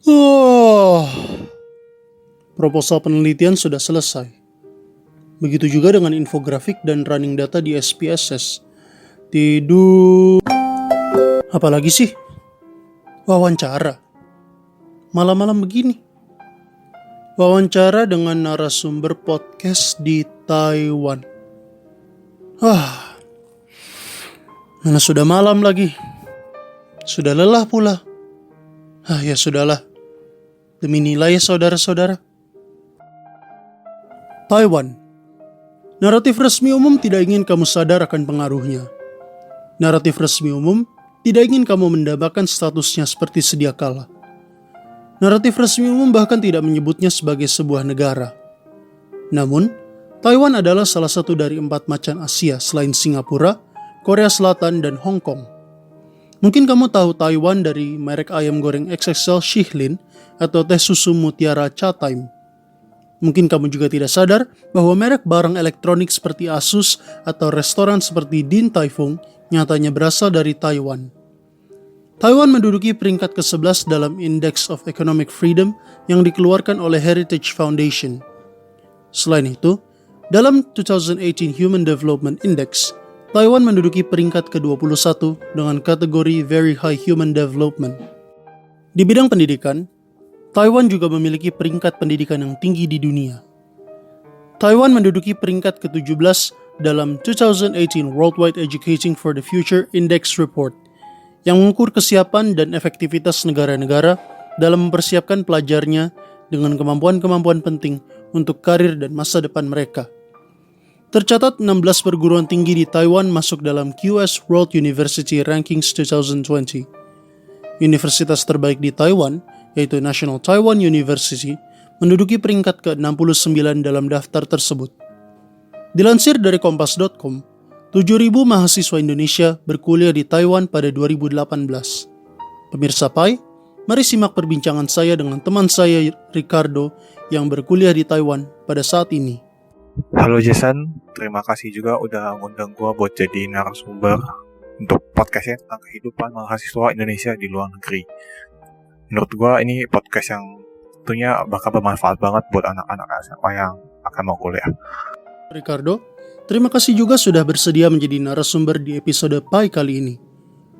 Oh, proposal penelitian sudah selesai. Begitu juga dengan infografik dan running data di SPSS. Tidur. Apalagi sih? Wawancara. Malam-malam begini. Wawancara dengan narasumber podcast di Taiwan. Mana sudah malam lagi. Sudah lelah pula. Ya sudahlah. Demi nilai saudara-saudara. Taiwan. Naratif resmi umum tidak ingin kamu sadar akan pengaruhnya. Naratif resmi umum tidak ingin kamu mendambakan statusnya seperti sedia kala. Naratif resmi umum bahkan tidak menyebutnya sebagai sebuah negara. Namun, Taiwan adalah salah satu dari 4 macan Asia selain Singapura, Korea Selatan, dan Hong Kong. Mungkin kamu tahu Taiwan dari merek ayam goreng XXL Shilin atau teh susu mutiara Cha Time. Mungkin kamu juga tidak sadar bahwa merek barang elektronik seperti Asus atau restoran seperti Din Tai Fung nyatanya berasal dari Taiwan. Taiwan menduduki peringkat ke-11 dalam Index of Economic Freedom yang dikeluarkan oleh Heritage Foundation. Selain itu, dalam 2018 Human Development Index, Taiwan menduduki peringkat ke-21 dengan kategori Very High Human Development. Di bidang pendidikan, Taiwan juga memiliki peringkat pendidikan yang tinggi di dunia. Taiwan menduduki peringkat ke-17 dalam 2018 Worldwide Educating for the Future Index Report yang mengukur kesiapan dan efektivitas negara-negara dalam mempersiapkan pelajarnya dengan kemampuan-kemampuan penting untuk karir dan masa depan mereka. Tercatat 16 perguruan tinggi di Taiwan masuk dalam QS World University Rankings 2020. Universitas terbaik di Taiwan, yaitu National Taiwan University, menduduki peringkat ke-69 dalam daftar tersebut. Dilansir dari Kompas.com, 7.000 mahasiswa Indonesia berkuliah di Taiwan pada 2018. Pemirsa Pai, mari simak perbincangan saya dengan teman saya Ricardo yang berkuliah di Taiwan pada saat ini. Halo Jason, terima kasih juga udah ngundang gua buat jadi narasumber untuk podcastnya tentang kehidupan mahasiswa Indonesia di luar negeri. Menurut gua ini podcast yang tentunya bakal bermanfaat banget buat anak-anak SMA yang akan mau kuliah. Ricardo, terima kasih juga sudah bersedia menjadi narasumber di episode Pai kali ini.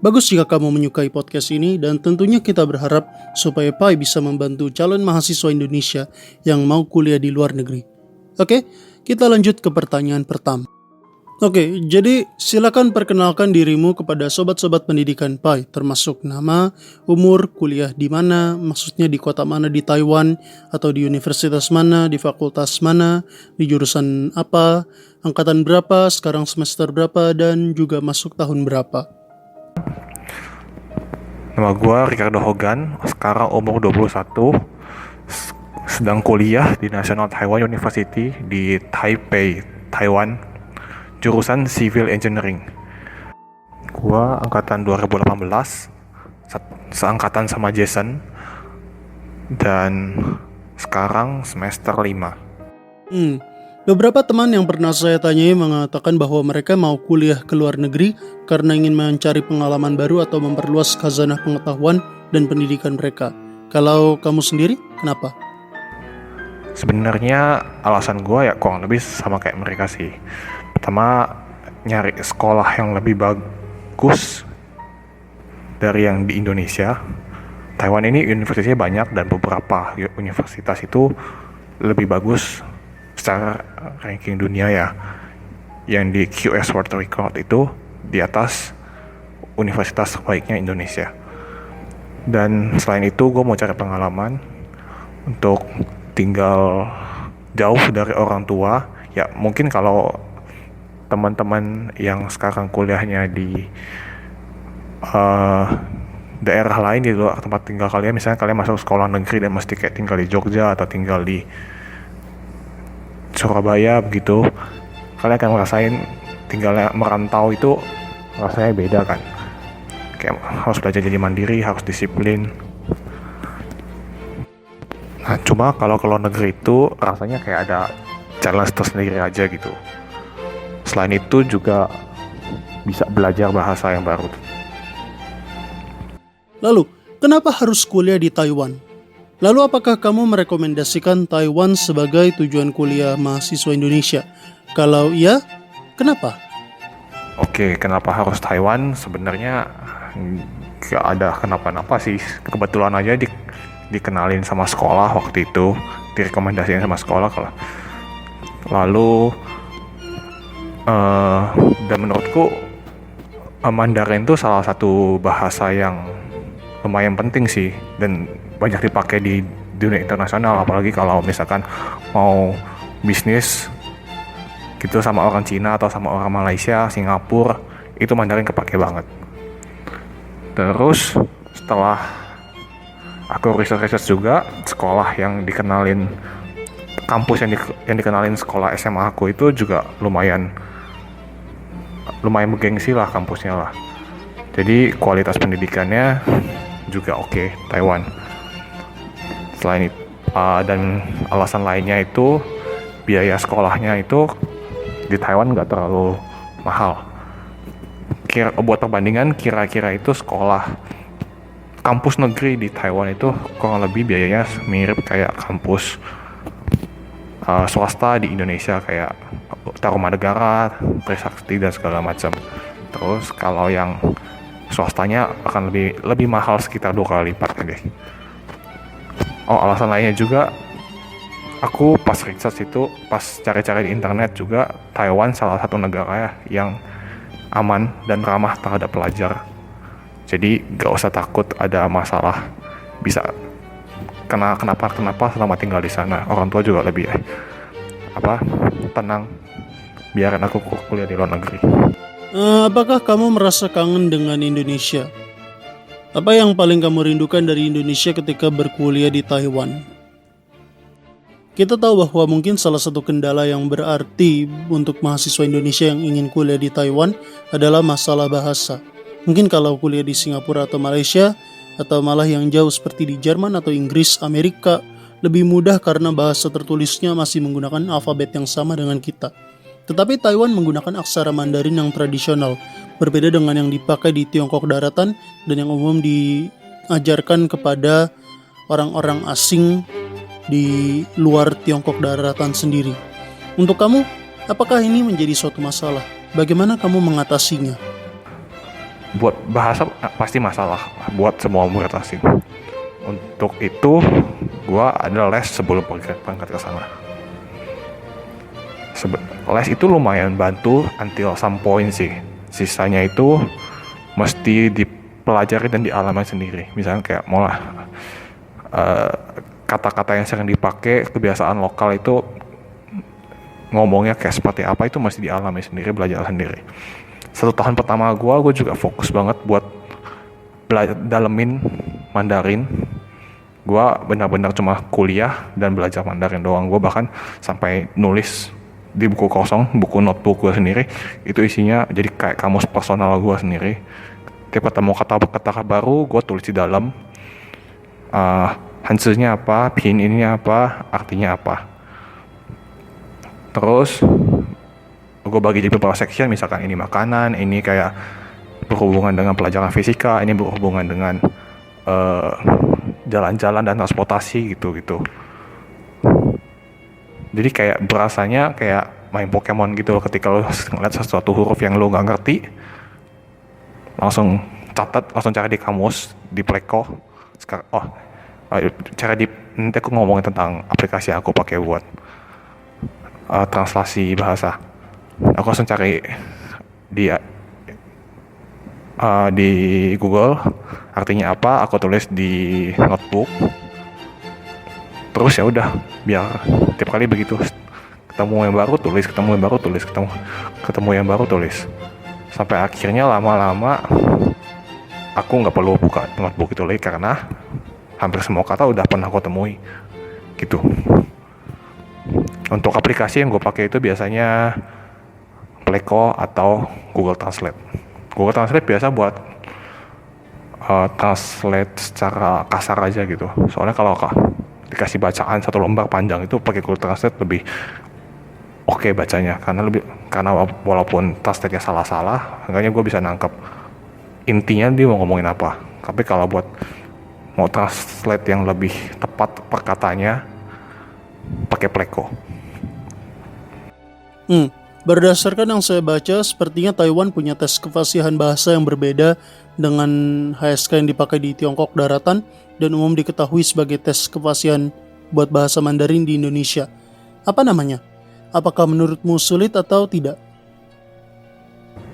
Bagus jika kamu menyukai podcast ini dan tentunya kita berharap supaya Pai bisa membantu calon mahasiswa Indonesia yang mau kuliah di luar negeri. Oke, kita lanjut ke pertanyaan pertama. Oke, jadi silakan perkenalkan dirimu kepada sobat-sobat pendidikan Pai, termasuk nama, umur, kuliah di mana, maksudnya di kota mana di Taiwan, atau di universitas mana, di fakultas mana, di jurusan apa, angkatan berapa, sekarang semester berapa, dan juga masuk tahun berapa. Nama gua Ricardo Hogan, sekarang umur 21, sedang kuliah di National Taiwan University di Taipei, Taiwan. Jurusan Civil Engineering. Gua angkatan 2018, seangkatan sama Jason, dan sekarang semester 5. Beberapa teman yang pernah saya tanyai mengatakan bahwa mereka mau kuliah ke luar negeri karena ingin mencari pengalaman baru atau memperluas khazanah pengetahuan dan pendidikan mereka. Kalau kamu sendiri, kenapa? Sebenarnya alasan gua ya kurang lebih sama kayak mereka sih. Pertama, nyari sekolah yang lebih bagus dari yang di Indonesia. Taiwan ini universitasnya banyak dan beberapa universitas itu lebih bagus secara ranking dunia ya. Yang di QS World Record itu di atas universitas terbaiknya Indonesia. Dan selain itu gue mau cari pengalaman untuk tinggal jauh dari orang tua. Ya mungkin kalau teman-teman yang sekarang kuliahnya di daerah lain di luar tempat tinggal kalian, misalnya kalian masuk sekolah negeri dan mesti kayak tinggal di Jogja atau tinggal di Surabaya begitu, kalian akan ngerasain tinggalnya merantau itu rasanya beda kan, kayak harus belajar jadi mandiri, harus disiplin. Nah cuma kalau ke luar negeri itu rasanya kayak ada challenge tersendiri aja gitu. Selain itu juga bisa belajar bahasa yang baru. Lalu, kenapa harus kuliah di Taiwan? Lalu apakah kamu merekomendasikan Taiwan sebagai tujuan kuliah mahasiswa Indonesia? Kalau iya, kenapa? Oke, kenapa harus Taiwan? Sebenarnya gak ada kenapa-napa sih. Kebetulan aja dikenalin sama sekolah waktu itu, direkomendasiin sama sekolah kalau. Lalu dan menurutku Mandarin itu salah satu bahasa yang lumayan penting sih dan banyak dipakai di dunia internasional, apalagi kalau misalkan mau bisnis gitu sama orang Cina atau sama orang Malaysia, Singapura, itu Mandarin kepake banget. Terus setelah aku research juga, sekolah yang dikenalin, kampus yang dikenalin sekolah SMA aku itu juga lumayan bergengsi lah kampusnya lah. Jadi kualitas pendidikannya juga oke, Taiwan. Selain itu, dan alasan lainnya itu biaya sekolahnya itu di Taiwan nggak terlalu mahal. Buat perbandingan, kira-kira itu sekolah kampus negeri di Taiwan itu kurang lebih biayanya mirip kayak kampus swasta di Indonesia, kayak Tarumanegara, Trisakti dan segala macam. Terus kalau yang swastanya akan lebih mahal sekitar 2 kali lipatnya deh. Oh, alasan lainnya juga, aku pas research itu, pas cari-cari di internet juga, Taiwan salah satu negara yang aman dan ramah terhadap pelajar. Jadi gak usah takut ada masalah, bisa kenapa selama tinggal di sana. Orang tua juga lebih tenang, biarin aku kuliah di luar negeri. Apakah kamu merasa kangen dengan Indonesia? Apa yang paling kamu rindukan dari Indonesia ketika berkuliah di Taiwan? Kita tahu bahwa mungkin salah satu kendala yang berarti untuk mahasiswa Indonesia yang ingin kuliah di Taiwan adalah masalah bahasa. Mungkin kalau kuliah di Singapura atau Malaysia, atau malah yang jauh seperti di Jerman atau Inggris, Amerika, lebih mudah karena bahasa tertulisnya masih menggunakan alfabet yang sama dengan kita. Tetapi Taiwan menggunakan aksara Mandarin yang tradisional, berbeda dengan yang dipakai di Tiongkok Daratan dan yang umum diajarkan kepada orang-orang asing di luar Tiongkok Daratan sendiri. Untuk kamu, apakah ini menjadi suatu masalah? Bagaimana kamu mengatasinya? Buat bahasa pasti masalah buat semua murid asing. Untuk itu, gue ada les sebelum berangkat ke sana. Les itu lumayan bantu until some point sih. Sisanya itu mesti dipelajari dan dialami sendiri. Misalnya kayak kata-kata yang sering dipakai, kebiasaan lokal itu ngomongnya kayak seperti apa, itu mesti dialami sendiri, belajar sendiri. 1 tahun pertama gue juga fokus banget buat dalemin Mandarin. Gue benar-benar cuma kuliah dan belajar Mandarin doang. Gue bahkan sampai nulis di buku kosong, buku notebook gue sendiri, itu isinya jadi kayak kamus personal gue sendiri. Tiap ketemu kata-kata baru, gue tulis di dalam Hanzi-nya apa, pinyin-nya apa, artinya apa. Terus gue bagi jadi beberapa section, misalkan ini makanan, ini kayak berhubungan dengan pelajaran fisika, ini berhubungan dengan jalan-jalan dan transportasi gitu. Jadi kayak berasanya kayak main Pokemon gitu loh, ketika lo ngeliat sesuatu huruf yang lo gak ngerti, langsung catat, langsung cari di kamus, di Pleco. Sekarang, nanti aku ngomongin tentang aplikasi yang aku pakai buat translasi bahasa. Aku langsung cari di Google artinya apa, aku tulis di notebook. Terus ya udah, biar tiap kali begitu, ketemu yang baru tulis, ketemu yang baru tulis, sampai akhirnya lama-lama aku nggak perlu buka notebook itu lagi karena hampir semua kata udah pernah aku temui gitu. Untuk aplikasi yang gue pakai itu biasanya Pleco atau Google Translate. Google Translate biasa buat translate secara kasar aja gitu. Soalnya kalau dikasih bacaan 1 lembar panjang itu pakai Google Translate lebih oke bacanya, karena walaupun translate-nya salah-salah, makanya gue bisa nangkep intinya dia mau ngomongin apa. Tapi kalau buat mau translate yang lebih tepat perkataannya pakai Pleco. Berdasarkan yang saya baca, sepertinya Taiwan punya tes kefasihan bahasa yang berbeda dengan HSK yang dipakai di Tiongkok daratan dan umum diketahui sebagai tes kefasihan buat bahasa Mandarin di Indonesia. Apa namanya? Apakah menurutmu sulit atau tidak?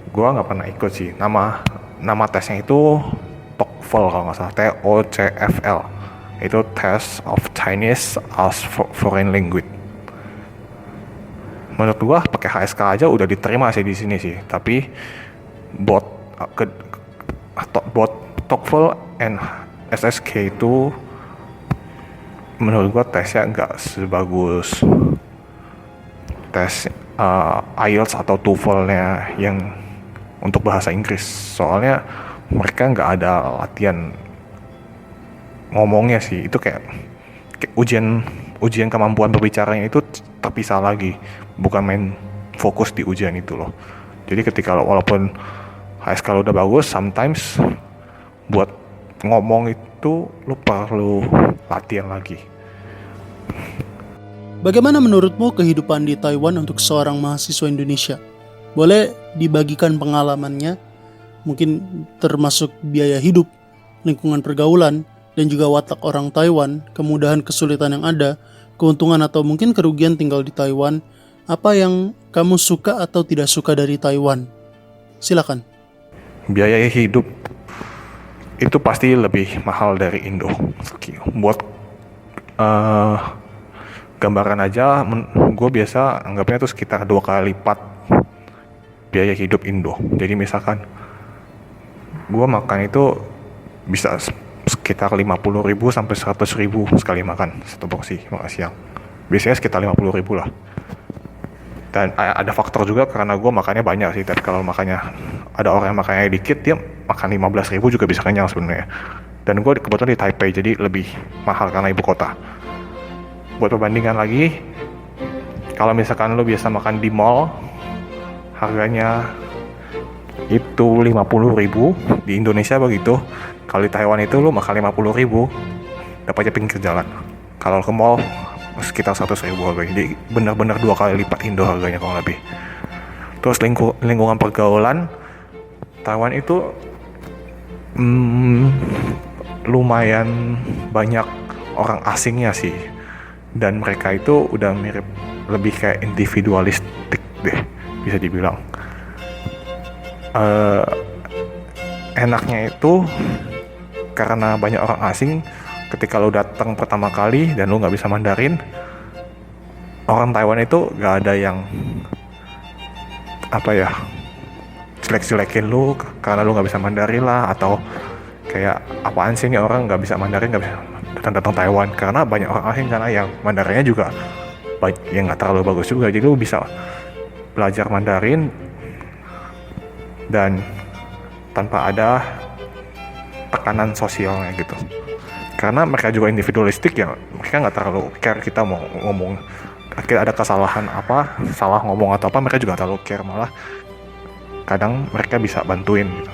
Gua nggak pernah ikut sih. Nama tesnya itu TOEFL kalau nggak salah, TOCFL. Itu Test of Chinese as Foreign Language. Menurut gua pakai HSK aja udah diterima sih di sini sih. Tapi buat TOEFL and SSK itu menurut gua tesnya nggak sebagus tes IELTS atau TOEFL-nya yang untuk bahasa Inggris. Soalnya mereka nggak ada latihan ngomongnya sih. Itu kayak ujian kemampuan berbicaranya itu terpisah lagi, bukan main fokus di ujian itu loh. Jadi ketika walaupun HSK lo udah bagus, sometimes buat ngomong itu lo perlu latihan lagi. Bagaimana menurutmu kehidupan di Taiwan untuk seorang mahasiswa Indonesia? Boleh dibagikan pengalamannya, mungkin termasuk biaya hidup, lingkungan pergaulan, dan juga watak orang Taiwan, kemudahan kesulitan yang ada, keuntungan atau mungkin kerugian tinggal di Taiwan. Apa yang kamu suka atau tidak suka dari Taiwan? Silakan. Biaya hidup itu pasti lebih mahal dari Indo. Buat gambaran aja, gue biasa anggapnya tuh sekitar 2 kali lipat biaya hidup Indo. Jadi misalkan gue makan itu bisa sekitar 50.000 sampai 100.000 sekali makan satu porsi makan siang. Biasanya sekitar 50.000 lah. Dan ada faktor juga karena gue makannya banyak sih. Tapi kalau makannya ada orang yang makannya dikit, dia makan 15.000 juga bisa kenyang sebenarnya. Dan gue kebetulan di Taipei, jadi lebih mahal karena ibu kota. Buat perbandingan lagi, kalau misalkan lo biasa makan di mall, harganya itu 50.000, di Indonesia begitu. Kalau di Taiwan itu lo makan 50.000, dapatnya pinggir jalan. Kalau ke mall sekitar 100.000 harganya. Jadi benar-benar 2 kali lipat Indo harganya kalau lebih. Terus lingkungan pergaulan Taiwan itu lumayan banyak orang asingnya sih. Dan mereka itu udah mirip lebih kayak individualistik deh, bisa dibilang. Enaknya itu karena banyak orang asing, ketika lo datang pertama kali dan lo nggak bisa Mandarin, orang Taiwan itu nggak ada yang jelek-jelekin lo karena lo nggak bisa Mandarin lah, atau kayak apaan sih ini orang nggak bisa Mandarin, nggak bisa datang Taiwan. Karena banyak orang asing karena yang Mandarinnya juga yang nggak terlalu bagus juga, jadi lo bisa belajar Mandarin dan tanpa ada tekanan sosialnya gitu. Karena mereka juga individualistik ya, mereka nggak terlalu care kita mau ngomong ada kesalahan apa, salah ngomong atau apa, mereka juga terlalu care, malah kadang mereka bisa bantuin gitu.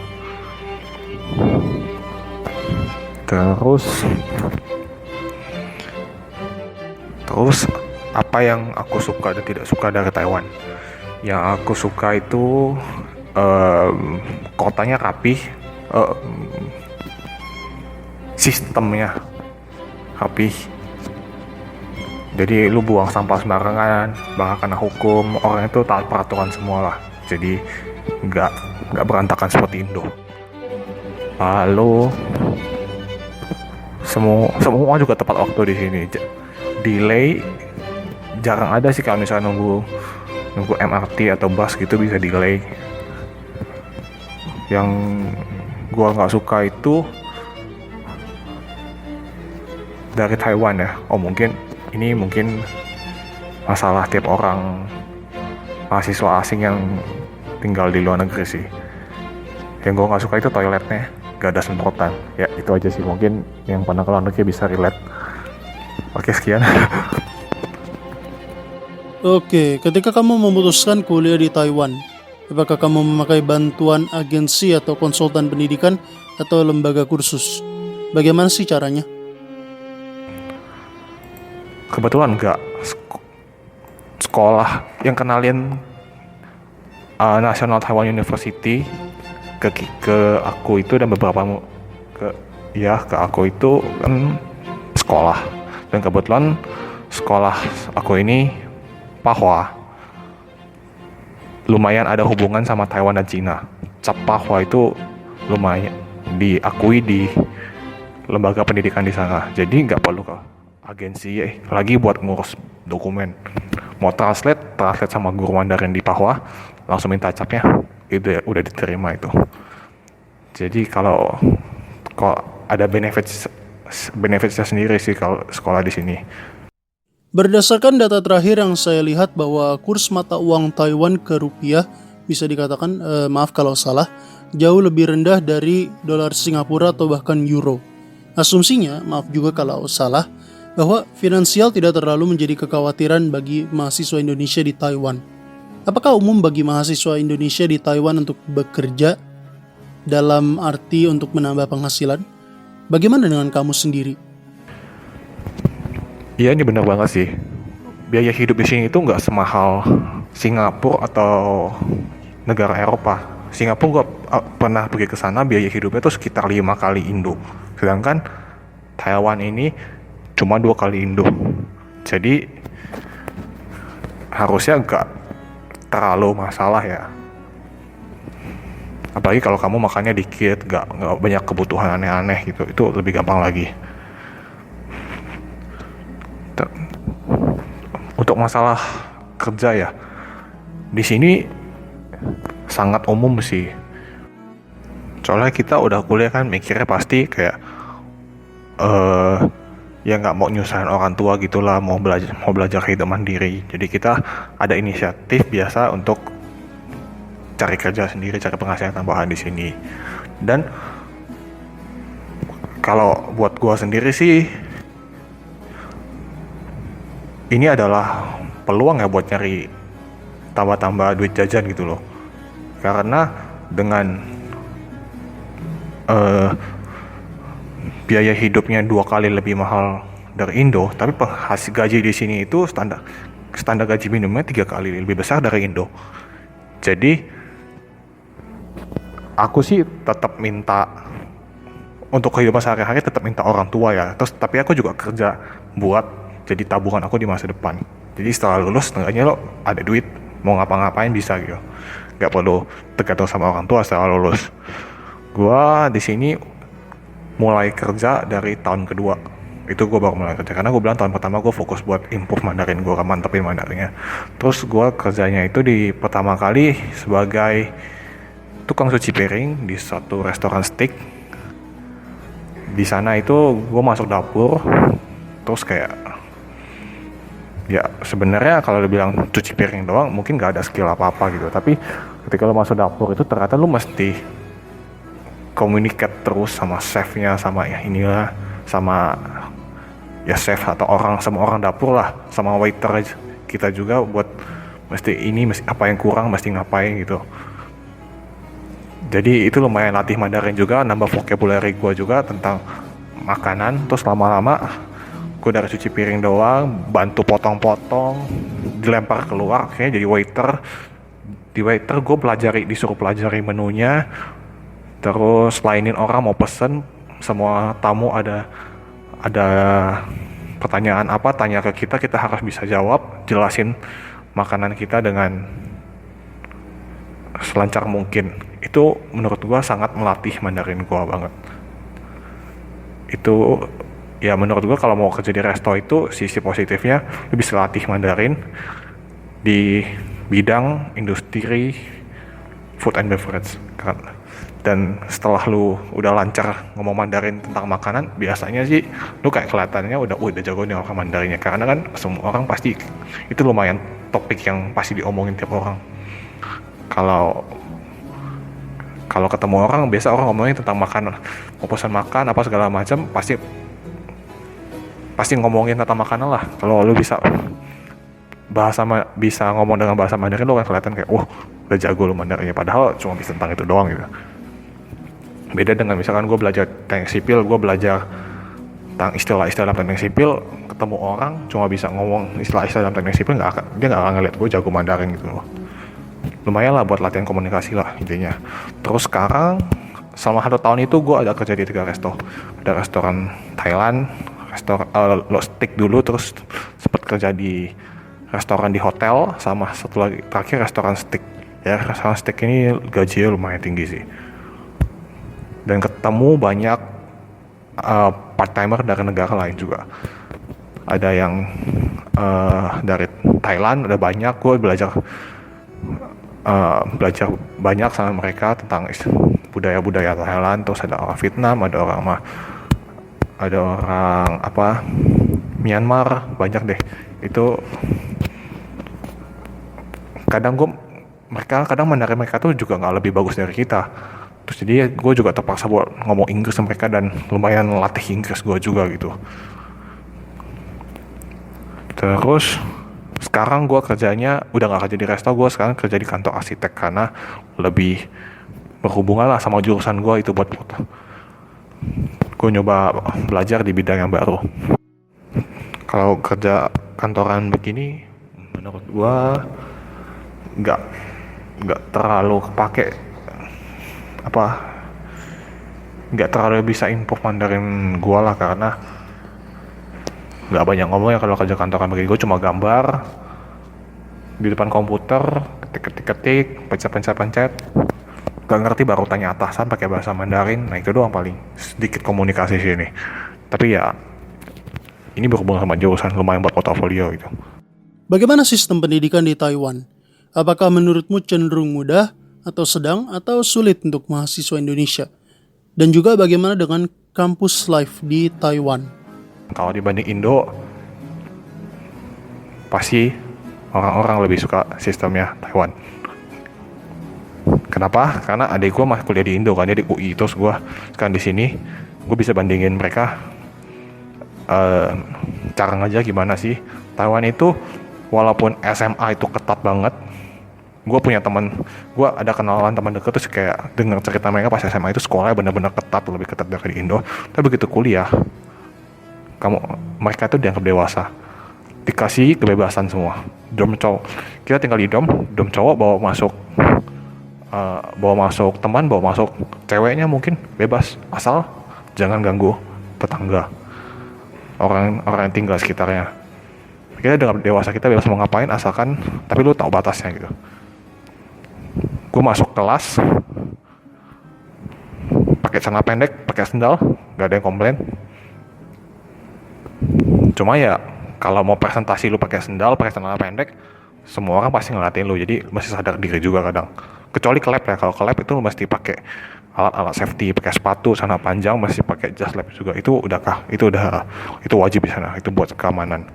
Terus apa yang aku suka dan tidak suka dari Taiwan? Yang aku suka itu kotanya rapih, sistemnya rapih. Jadi lu buang sampah sembarangan, bakal kena hukum. Orang itu taat peraturan semua lah. Jadi nggak berantakan seperti Indo. Lalu semua juga tepat waktu di sini. Delay jarang ada sih, kalau misalnya nunggu MRT atau bus gitu bisa delay. Yang gua nggak suka itu dari Taiwan ya. Mungkin masalah tiap orang mahasiswa asing yang tinggal di luar negeri sih. Yang gue nggak suka itu toiletnya gak ada semprotan. Ya itu aja sih, mungkin yang pernah ke luar negeri bisa relate. Oke, sekian. Oke, ketika kamu memutuskan kuliah di Taiwan, apakah kamu memakai bantuan agensi atau konsultan pendidikan atau lembaga kursus? Bagaimana sih caranya? Kebetulan nggak sekolah yang kenalin National Taiwan University ke aku itu, dan beberapa ke aku itu kan sekolah, dan kebetulan sekolah aku ini Pahua lumayan ada hubungan sama Taiwan dan Cina. Cap Pahua itu lumayan diakui di lembaga pendidikan di sana, jadi nggak perlu ke agensi lagi buat ngurus dokumen. Mau translate sama guru Mandarin di Pahua, langsung minta capnya, itu ya, udah diterima itu. Jadi kalau ada benefitsnya sendiri sih kalau sekolah di sini. Berdasarkan data terakhir yang saya lihat bahwa kurs mata uang Taiwan ke rupiah bisa dikatakan, maaf kalau salah, jauh lebih rendah dari dolar Singapura atau bahkan euro. Asumsinya, maaf juga kalau salah, bahwa finansial tidak terlalu menjadi kekhawatiran bagi mahasiswa Indonesia di Taiwan. Apakah umum bagi mahasiswa Indonesia di Taiwan untuk bekerja dalam arti untuk menambah penghasilan? Bagaimana dengan kamu sendiri? Iya, ini benar banget sih. Biaya hidup di sini itu nggak semahal Singapura atau negara Eropa. Singapura gue pernah pergi ke sana, biaya hidupnya itu sekitar 5 kali Indo. Sedangkan Taiwan ini cuma 2 kali Indo. Jadi harusnya nggak terlalu masalah ya. Apalagi kalau kamu makannya dikit, nggak banyak kebutuhan aneh-aneh gitu, itu lebih gampang lagi. Untuk masalah kerja ya, di sini sangat umum sih. Soalnya kita udah kuliah kan, mikirnya pasti kayak ya nggak mau nyusahin orang tua gitulah, mau belajar hidup mandiri. Jadi kita ada inisiatif biasa untuk cari kerja sendiri, cari penghasilan tambahan di sini. Dan kalau buat gua sendiri sih, ini adalah peluang ya buat nyari tambah-tambah duit jajan gitu loh. Karena dengan biaya hidupnya 2 kali lebih mahal dari Indo, tapi hasil gaji di sini itu standar gaji minimumnya 3 kali lebih besar dari Indo. Jadi aku sih tetap minta untuk kehidupan sehari-hari, tetap minta orang tua ya. Tapi aku juga kerja buat jadi tabungan aku di masa depan. Jadi setelah lulus, setengahnya lo ada duit, mau ngapa-ngapain bisa gitu. Gak perlu tergantung sama orang tua setelah lulus. Gua di sini mulai kerja dari tahun kedua. Itu gue baru mulai kerja, karena gue bilang tahun pertama gue fokus buat improve Mandarin gue, mantepin Mandarinnya. Terus gue kerjanya itu di pertama kali sebagai tukang cuci piring di satu restoran steak. Di sana itu gue masuk dapur, terus kayak ya sebenarnya kalau dibilang cuci piring doang mungkin gak ada skill apa-apa gitu, tapi ketika lo masuk dapur itu ternyata lo mesti communicate terus sama chefnya, sama ya inilah, sama ya chef atau sama orang dapur lah, sama waiter kita juga buat mesti apa yang kurang, mesti ngapain gitu. Jadi itu lumayan latih Mandarin juga, nambah vocabulary gue juga tentang makanan. Terus lama-lama gue dari cuci piring doang, bantu potong-potong, dilempar keluar, akhirnya jadi waiter. Di waiter gue disuruh pelajari menunya, terus lainin orang mau pesen, semua tamu ada pertanyaan apa, tanya ke kita harus bisa jawab, jelasin makanan kita dengan selancar mungkin. Itu menurut gue sangat melatih Mandarin gue banget. Itu ya menurut gue kalau mau kerja di resto itu sisi positifnya lu bisa latih Mandarin di bidang industri food and beverage. Dan setelah lu udah lancar ngomong Mandarin tentang makanan, biasanya sih lu kayak kelihatannya udah jago nih orang Mandarinnya, karena kan semua orang pasti itu lumayan topik yang pasti diomongin tiap orang. Kalau ketemu orang, biasa orang ngomongin tentang makanan, mau pesan makan apa segala macam, pasti ngomongin tentang makanan lah. Kalau lu bisa ngomong dengan bahasa Mandarin, lu kan kelihatan kayak udah jago lu Mandarinnya, padahal cuma bisa tentang itu doang gitu. Beda dengan misalkan gue belajar teknik sipil, gue belajar tentang istilah-istilah dalam teknik sipil, ketemu orang cuma bisa ngomong istilah-istilah dalam teknik sipil, dia nggak akan ngeliat gue jago Mandarin gitu loh. Lumayan lah buat latihan komunikasi lah intinya. Terus sekarang selama 1 tahun itu gue ada kerja di 3 resto. Ada restoran Thailand, restoran Lostik dulu, terus sempat kerja di restoran di hotel, sama satu lagi terakhir restoran steak. Ya, restoran steak ini gajinya lumayan tinggi sih. Dan ketemu banyak part-timer dari negara lain juga. Ada yang dari Thailand, ada banyak. Gue belajar banyak sama mereka tentang budaya-budaya Thailand. Terus ada orang Vietnam, ada orang Myanmar, banyak deh. Itu kadang Mandarin mereka tuh juga nggak lebih bagus dari kita. Terus jadi gue juga terpaksa buat ngomong Inggris sama mereka, dan lumayan latih Inggris gue juga gitu. Terus sekarang gue kerjanya udah gak kerja di resto, gue sekarang kerja di kantor arsitek karena lebih berhubungan lah sama jurusan gue itu. Buat gue nyoba belajar di bidang yang baru. Kalau kerja kantoran begini menurut gue nggak terlalu kepake, nggak terlalu bisa improve Mandarin gue lah, karena nggak banyak ngomong ya. Kalau kerja kantoran begini gue cuma gambar di depan komputer, ketik, pencet, gak ngerti baru tanya atasan pakai bahasa Mandarin. Nah itu doang paling sedikit komunikasi sini. Tapi ya ini berhubungan sama jurusan, lumayan buat portofolio gitu. Bagaimana sistem pendidikan di Taiwan? Apakah menurutmu cenderung mudah, atau sedang, atau sulit untuk mahasiswa Indonesia? Dan juga bagaimana dengan kampus life di Taiwan? Kalau dibanding Indo, pasti orang-orang lebih suka sistemnya Taiwan. Kenapa? Karena adik gue masih kuliah di Indo kan, dia di UI. Terus gue sekarang di sini, gue bisa bandingin mereka cara ngajar gimana sih. Taiwan itu walaupun SMA itu ketat banget, gue ada kenalan teman dekat, terus kayak dengar cerita mereka pas SMA itu sekolahnya benar-benar ketat, lebih ketat dari di Indo. Tapi begitu kuliah, mereka itu dianggap dewasa, dikasih kebebasan semua. Dom cowok, kita tinggal di dom cowok bawa masuk teman, bawa masuk ceweknya mungkin bebas, asal jangan ganggu tetangga, orang yang tinggal sekitarnya. Kita dengan dewasa, kita bebas mau ngapain asalkan, tapi lu tahu batasnya gitu. Gue masuk kelas pakai celana pendek, pakai sendal, gak ada yang komplain. Cuma ya kalau mau presentasi lu pakai sendal, pakai celana pendek, semua orang pasti ngeliatin lu, jadi masih sadar diri juga kadang. Kecuali ke lab ya, kalau ke lab itu lu mesti pakai alat-alat safety, pakai sepatu, celana panjang, masih pakai jas lab juga. Itu wajib di sana, itu buat keamanan.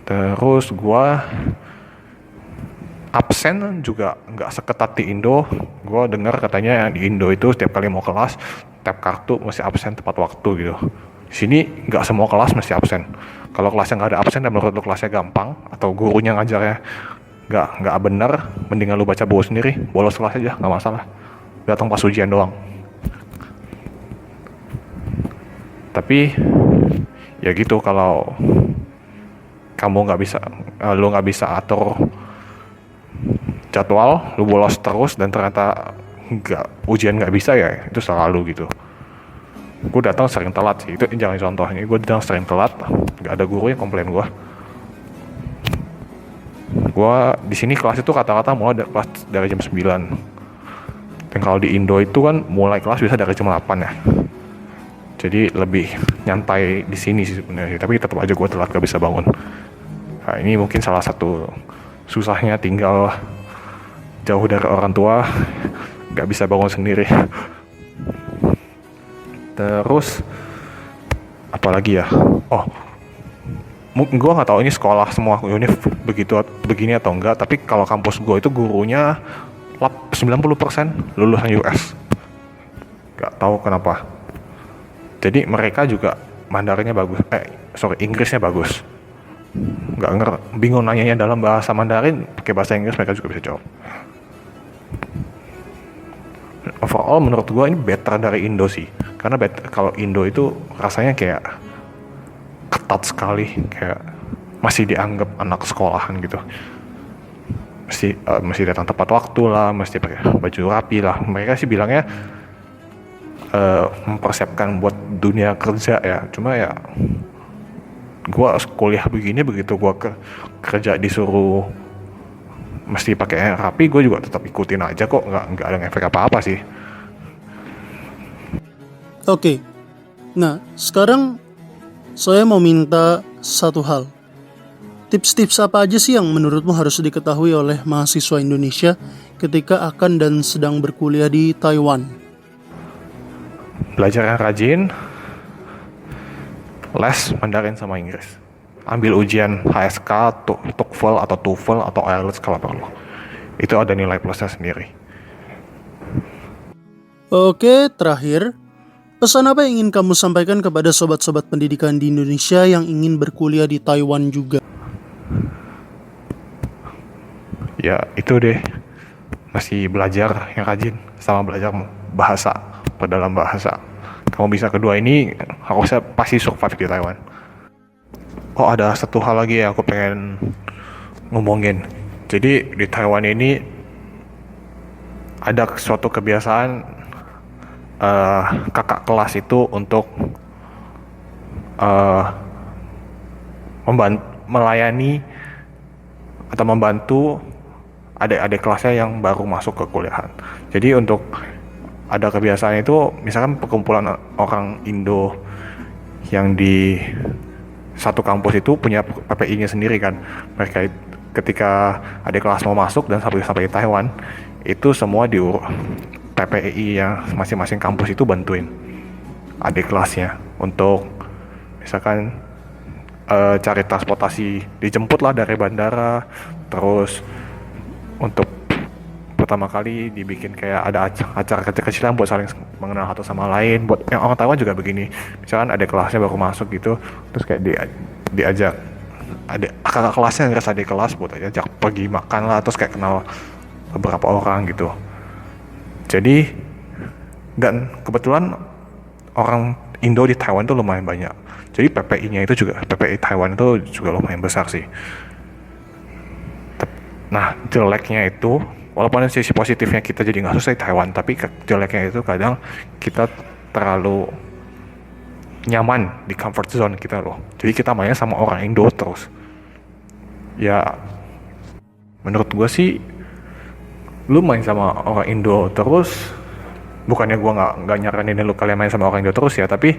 Terus gua absen juga nggak seketat di Indo. Gue dengar katanya di Indo itu setiap kali mau kelas, tap kartu mesti absen tepat waktu gitu. Di sini nggak semua kelas mesti absen. Kalau kelasnya nggak ada absen dan menurut lu kelasnya gampang, atau gurunya ngajarnya nggak benar, mendingan lu baca buku sendiri, bolos kelas aja, nggak masalah. Datang pas ujian doang. Tapi ya gitu, kalau kamu lu nggak bisa atur jadwal, lu bolos terus dan ternyata ujian nggak bisa, ya itu selalu gitu. Gue datang sering telat sih, itu jangan contohnya. Gue datang sering telat, nggak ada guru yang komplain gue. Gue di sini kelas itu kata-kata mulai kelas dari jam 9. Dan kalau di Indo itu kan mulai kelas bisa dari jam 8 ya. Jadi lebih nyantai di sini sih sebenarnya. Tapi tetap aja gue telat, gak bisa bangun. Nah, ini mungkin salah satu susahnya tinggal jauh dari orang tua, gak bisa bangun sendiri. Terus apalagi ya? Gue nggak tahu ini sekolah semua univ begini atau enggak. Tapi kalau kampus gue itu gurunya 90% lulusan US. Gak tahu kenapa. Jadi mereka juga Mandarinnya bagus. Inggrisnya bagus. Bingung nanyanya dalam bahasa Mandarin, pakai bahasa Inggris mereka juga bisa jawab. overall menurut gue ini better dari Indo sih, karena kalau Indo itu rasanya kayak ketat sekali, kayak masih dianggap anak sekolahan gitu, mesti datang tepat waktu lah, mesti pakai baju rapi lah. Mereka sih bilangnya mempersiapkan buat dunia kerja ya. Cuma ya gue kuliah begini, begitu gue kerja disuruh mesti pakai rapi, gue juga tetap ikutin aja kok, nggak ada efek apa-apa sih. Oke, nah sekarang saya mau minta satu hal. Tips-tips apa aja sih yang menurutmu harus diketahui oleh mahasiswa Indonesia ketika akan dan sedang berkuliah di Taiwan? Belajar yang rajin, les Mandarin sama Inggris, ambil ujian HSK, TOEFL atau TOEFL atau IELTS kalau perlu. Itu ada nilai plusnya sendiri. Oke, terakhir, pesan apa yang ingin kamu sampaikan kepada sobat-sobat pendidikan di Indonesia yang ingin berkuliah di Taiwan juga? Ya itu deh, masih belajar yang rajin sama belajar bahasa, perdalam bahasa. Kamu bisa kedua ini, harusnya pasti survive di Taiwan. Oh, ada satu hal lagi yang aku pengen ngomongin. Jadi di Taiwan ini ada suatu kebiasaan kakak kelas itu untuk melayani atau membantu adik-adik kelasnya yang baru masuk ke kuliahan. Jadi untuk ada kebiasaan itu, misalkan perkumpulan orang Indo yang di satu kampus itu punya PPI-nya sendiri kan. Mereka ketika adik kelas mau masuk dan sampai di Taiwan, itu semua di PPI yang masing-masing kampus itu bantuin adik kelasnya untuk misalkan cari transportasi, dijemput lah dari bandara, terus untuk pertama kali dibikin kayak ada acara kecil-kecilan buat saling mengenal satu sama lain. Buat yang orang Taiwan juga begini, misalkan ada kelasnya baru masuk gitu, terus kayak diajak ada kakak kelasnya ngerasa di kelas buat ajak pergi makan lah, terus kayak kenal beberapa orang gitu. Jadi dan kebetulan orang Indo di Taiwan itu lumayan banyak, jadi PPI-nya itu juga, PPI Taiwan itu juga lumayan besar sih. Nah jeleknya itu, walaupun sisi positifnya kita jadi nggak susah di Taiwan, tapi jeleknya itu kadang kita terlalu nyaman di comfort zone kita loh. Jadi kita mainnya sama orang Indo terus. Ya menurut gue sih, lu main sama orang Indo terus, bukannya gue nggak nyaranin lu kalian main sama orang Indo terus ya, tapi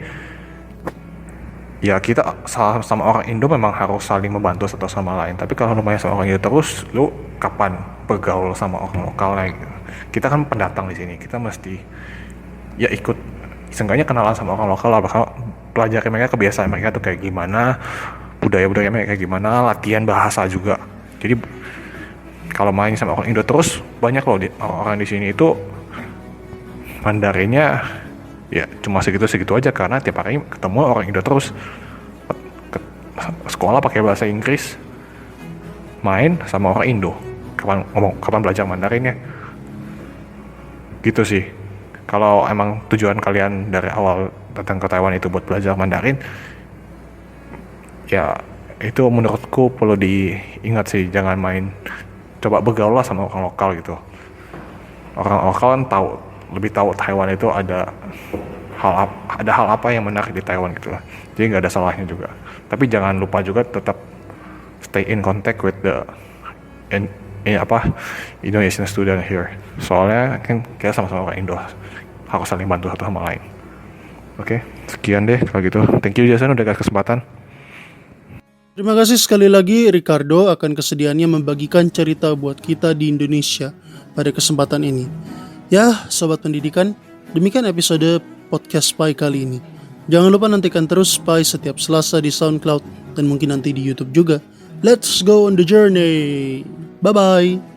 ya kita sama orang Indo memang harus saling membantu satu sama lain. Tapi kalau lu main sama orang Indo terus, lu kapan bergaul sama orang lokal lagi? Kita kan pendatang di sini, kita mesti ya ikut, seenggaknya kenalan sama orang lokal lah, bakal pelajari mereka kebiasaan mereka tuh kayak gimana, budaya mereka kayak gimana, latihan bahasa juga. Jadi kalau main sama orang Indo terus, banyak loh orang di sini itu Mandarinnya ya cuma segitu aja, karena tiap hari ketemu orang Indo terus, sekolah pakai bahasa Inggris, main sama orang Indo, kapan belajar Mandarinnya gitu sih. Kalau emang tujuan kalian dari awal datang ke Taiwan itu buat belajar Mandarin, ya itu menurutku perlu diingat sih, jangan main, coba bergaul lah sama orang lokal gitu. Orang lokal kan lebih tahu Taiwan itu ada hal apa yang menarik di Taiwan gitu lah. Jadi nggak ada salahnya juga. Tapi jangan lupa juga tetap stay in contact with the Indonesian student here. Soalnya kan kita sama-sama orang Indo, harus saling bantu satu sama lain. Oke, sekian deh kalau gitu. Thank you Jason udah kasih kesempatan. Terima kasih sekali lagi Ricardo akan kesediaannya membagikan cerita buat kita di Indonesia pada kesempatan ini. Ya, sobat pendidikan, demikian episode podcast Spy kali ini. Jangan lupa nantikan terus Spy setiap Selasa di SoundCloud dan mungkin nanti di YouTube juga. Let's go on the journey. Bye-bye.